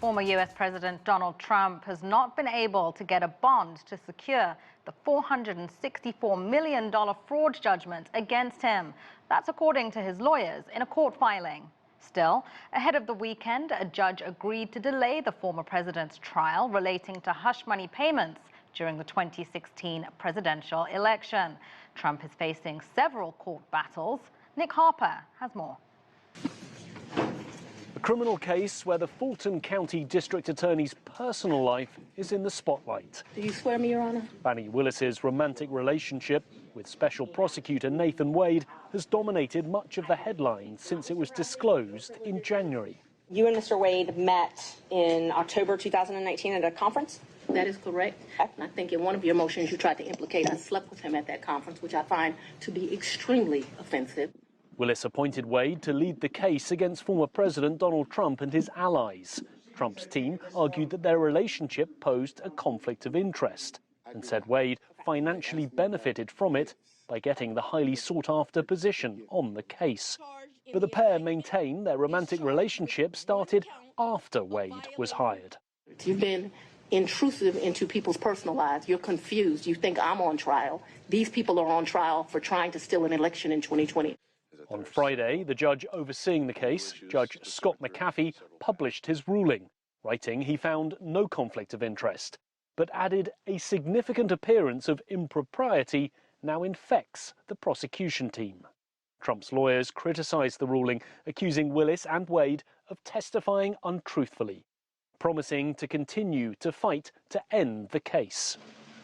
Former U.S. President Donald Trump has not been able to get a bond to secure the $464 million fraud judgment against him. That's according to his lawyers in a court filing. Still, ahead of the weekend, a judge agreed to delay the former president's trial relating to hush money payments during the 2016 presidential election. Trump is facing several court battles. Nick Harper has more. A criminal case where the Fulton County District Attorney's personal life is in the spotlight. Do you swear me, Your Honor? Fani Willis's romantic relationship with Special Prosecutor Nathan Wade has dominated much of the headlines since it was disclosed in January. You and Mr. Wade met in October 2019 at a conference? That is correct. I think in one of your motions you tried to implicate I slept with him at that conference, which I find to be extremely offensive. Willis appointed Wade to lead the case against former President Donald Trump and his allies. Trump's team argued that their relationship posed a conflict of interest and said Wade financially benefited from it by getting the highly sought-after position on the case. But the pair maintain their romantic relationship started after Wade was hired. You've been intrusive into people's personal lives. You're confused. You think I'm on trial. These people are on trial for trying to steal an election in 2020. On Friday, the judge overseeing the case, Judge Scott McAfee, published his ruling, writing he found no conflict of interest, but added a significant appearance of impropriety now infects the prosecution team. Trump's lawyers criticized the ruling, accusing Willis and Wade of testifying untruthfully, promising to continue to fight to end the case.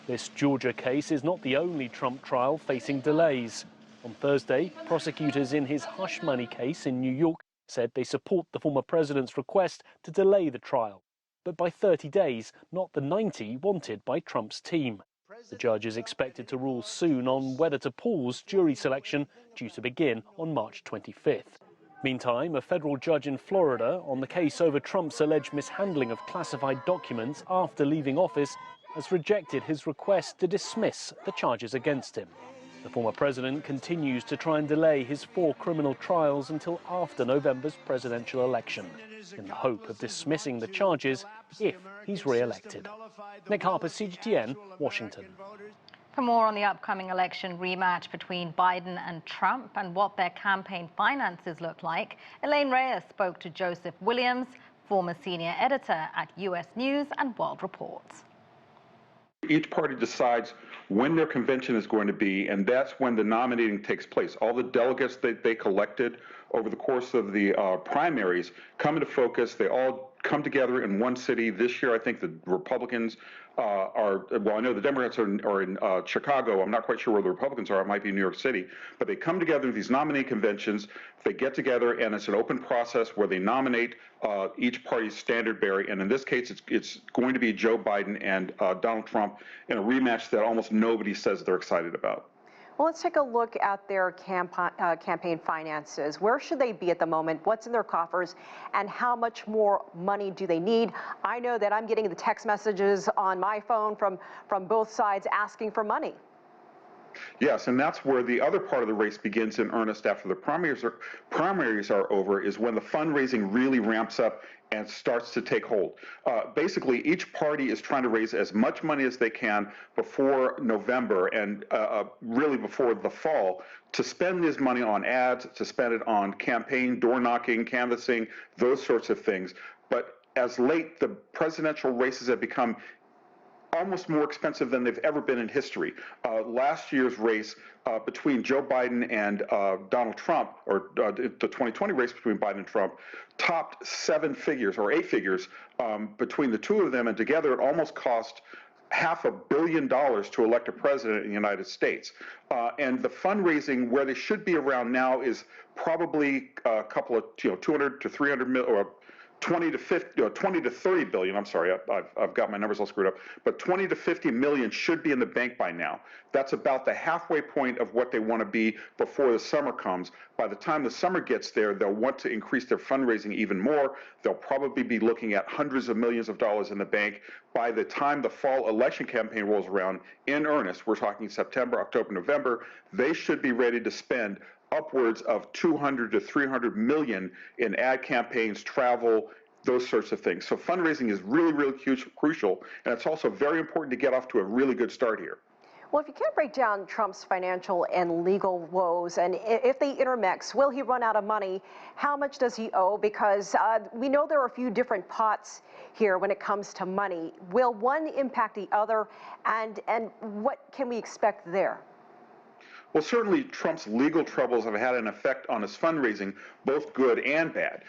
This Georgia case is not the only Trump trial facing delays. On Thursday, prosecutors in his hush money case in New York said they support the former president's request to delay the trial, but by 30 days, not the 90 wanted by Trump's team. The judge is expected to rule soon on whether to pause jury selection, due to begin on March 25th. Meantime, a federal judge in Florida on the case over Trump's alleged mishandling of classified documents after leaving office has rejected his request to dismiss the charges against him. The former president continues to try and delay his 4 criminal trials until after November's presidential election, in the hope of dismissing the charges if he's re-elected. Nick Harper, CGTN, Washington. For more on the upcoming election rematch between Biden and Trump and what their campaign finances look like, Elaine Reyes spoke to Joseph Williams, former senior editor at U.S. News and World Report. Each party decides when their convention is going to be, and that's when the nominating takes place. All the delegates that they collected over the course of the primaries come into focus. They all come together in one city. This year, I think the Republicans well, I know the Democrats are in Chicago. I'm not quite sure where the Republicans are. It might be New York City. But they come together at these nominee conventions. They get together, and it's an open process where they nominate each party's standard bearer. And in this case, it's going to be Joe Biden and Donald Trump in a rematch that almost nobody says they're excited about. Well, let's take a look at their campaign finances. Where should they be at the moment? What's in their coffers? And how much more money do they need? I know that I'm getting the text messages on my phone from both sides asking for money. Yes, and that's where the other part of the race begins in earnest after the primaries are over, is when the fundraising really ramps up and starts to take hold. Basically, each party is trying to raise as much money as they can before November and really before the fall to spend this money on ads, to spend it on campaign, door knocking, canvassing, those sorts of things. But as late, the presidential races have become almost more expensive than they've ever been in history. Last year's race between Joe Biden and Donald Trump, or the 2020 race between Biden and Trump, topped 7 figures or 8 figures between the two of them, and together it almost cost $500 million to elect a president in the United States. And the fundraising where they should be around now is probably a couple of 200 to 300 million, or 20 to 30 billion. I'm sorry, I've got my numbers all screwed up. But 20 to 50 million should be in the bank by now. That's about the halfway point of what they want to be before the summer comes. By the time the summer gets there, they'll want to increase their fundraising even more. They'll probably be looking at hundreds of millions of dollars in the bank. By the time the fall election campaign rolls around in earnest, we're talking September, October, November, they should be ready to spend upwards of 200 to 300 million in ad campaigns, travel, those sorts of things. So fundraising is really, really crucial, and it's also very important to get off to a really good start here. Well, if you can't break down Trump's financial and legal woes, and if they intermix, will he run out of money? How much does he owe? Because we know there are a few different pots here when it comes to money. Will one impact the other, and what can we expect there? Well, certainly Trump's legal troubles have had an effect on his fundraising, both good and bad.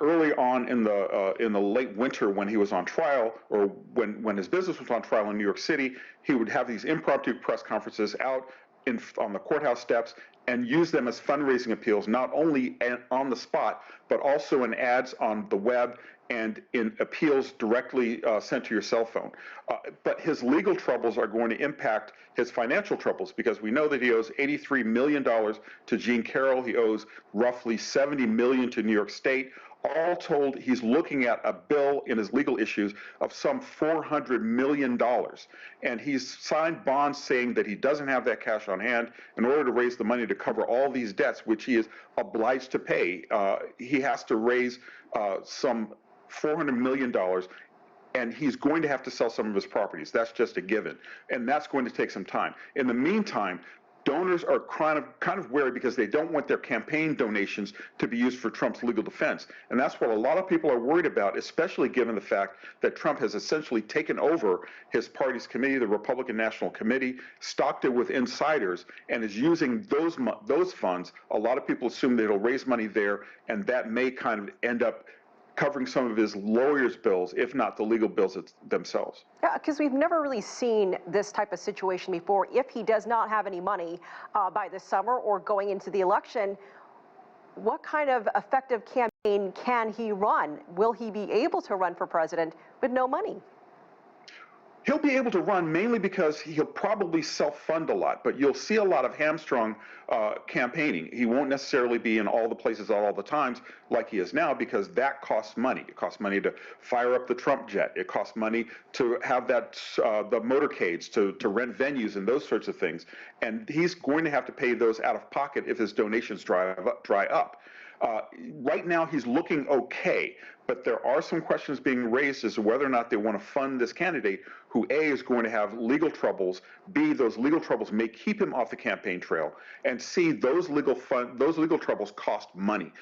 Early on in the late winter, when he was on trial, or when his business was on trial in New York City, he would have these impromptu press conferences out on the courthouse steps and use them as fundraising appeals, not only on the spot, but also in ads on the web and in appeals directly sent to your cell phone. But his legal troubles are going to impact his financial troubles, because we know that he owes $83 million to Jean Carroll. He owes roughly $70 million to New York State. All told, he's looking at a bill in his legal issues of some $400 million. And he's signed bonds saying that he doesn't have that cash on hand in order to raise the money to cover all these debts, which he is obliged to pay. He has to raise some $400 million, and he's going to have to sell some of his properties. That's just a given, and that's going to take some time. In the meantime, donors are kind of wary because they don't want their campaign donations to be used for Trump's legal defense. And that's what a lot of people are worried about, especially given the fact that Trump has essentially taken over his party's committee, the Republican National Committee, stocked it with insiders, and is using those funds. A lot of people assume that he'll raise money there, and that may kind of end up covering some of his lawyers' bills, if not the legal bills themselves. Yeah, because we've never really seen this type of situation before. If he does not have any money by the summer or going into the election, what kind of effective campaign can he run? Will he be able to run for president with no money? He'll be able to run mainly because he'll probably self-fund a lot, but you'll see a lot of hamstrung campaigning. He won't necessarily be in all the places all the times like he is now, because that costs money. It costs money to fire up the Trump jet. It costs money to have the motorcades, to rent venues and those sorts of things. And he's going to have to pay those out of pocket if his donations dry up. Right now, he's looking okay, but there are some questions being raised as to whether or not they want to fund this candidate who, A, is going to have legal troubles, B, those legal troubles may keep him off the campaign trail, and C, those legal troubles cost money.